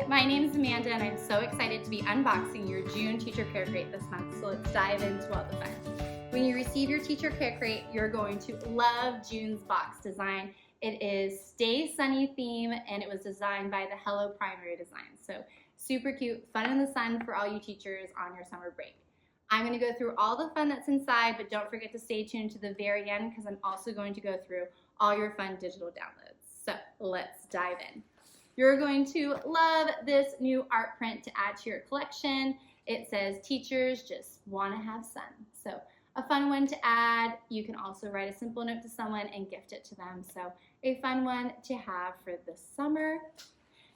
Hi, my name is Amanda and I'm so excited to be unboxing your June Teacher Care Crate this month, so let's dive into all the fun. When you receive your Teacher Care Crate, you're going to love June's box design. It is Stay Sunny theme and it was designed by the Hello Primary Design. So super cute, fun in the sun for all you teachers on your summer break. I'm going to go through all the fun that's inside, but don't forget to stay tuned to the very end because I'm also going to go through all your fun digital downloads. So let's dive in. You're going to love this new art print to add to your collection. It says, teachers just want to have sun. So a fun one to add. You can also write a simple note to someone and gift it to them. So a fun one to have for the summer.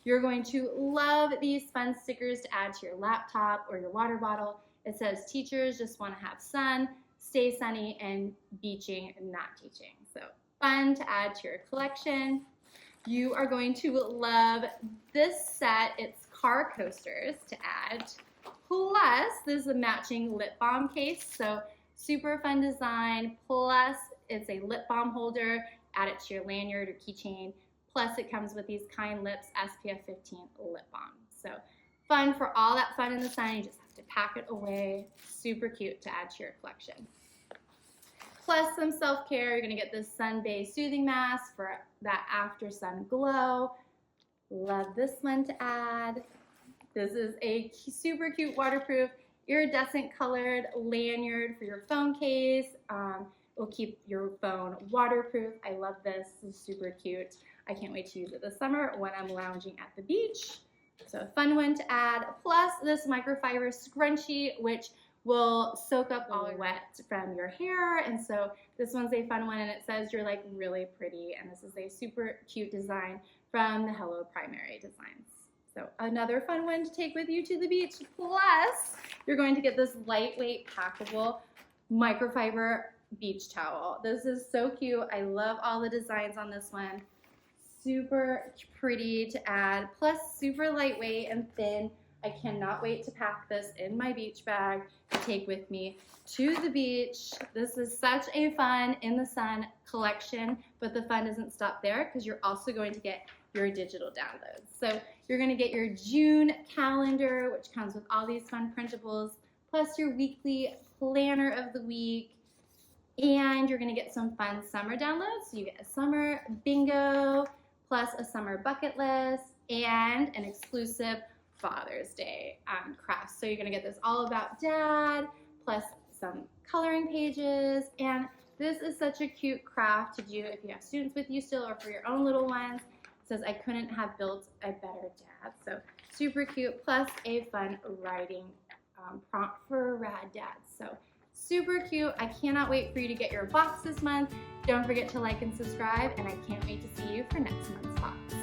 You're going to love these fun stickers to add to your laptop or your water bottle. It says, teachers just want to have sun, stay sunny, and beaching, not teaching. So fun to add to your collection. You are going to love this set. It's car coasters to add. Plus, this is a matching lip balm case. So super fun design. Plus, it's a lip balm holder. Add it to your lanyard or keychain. Plus, it comes with these Kind Lips SPF 15 lip balm. So fun for all that fun in the sun. You just have to pack it away. Super cute to add to your collection. Plus some self-care. You're going to get this sun-based soothing mask for that after sun glow. Love this one to add. This is a super cute waterproof iridescent colored lanyard for your phone case. It will keep your phone waterproof. I love this. This is super cute. I can't wait to use it this summer when I'm lounging at the beach. So a fun one to add. Plus this microfiber scrunchie, which will soak up all wet from your hair. And so this one's a fun one and it says you're like really pretty. And this is a super cute design from the Hello Primary Designs. So another fun one to take with you to the beach. Plus you're going to get this lightweight packable microfiber beach towel. This is so cute. I love all the designs on this one. Super pretty to add, plus super lightweight and thin. I cannot wait to pack this in my beach bag to take with me to the beach. This is such a fun in the sun collection, but the fun doesn't stop there because you're also going to get your digital downloads. So you're going to get your June calendar, which comes with all these fun printables, plus your weekly planner of the week, and you're going to get some fun summer downloads. So you get a summer bingo, plus a summer bucket list, and an exclusive Father's Day craft. So you're gonna get this all about dad, plus some coloring pages, and this is such a cute craft to do if you have students with you still or for your own little ones. It says, I couldn't have built a better dad. So super cute, plus a fun writing prompt for rad dads. So super cute. I cannot wait for you to get your box this month. Don't forget to like and subscribe, and I can't wait to see you for next month's box.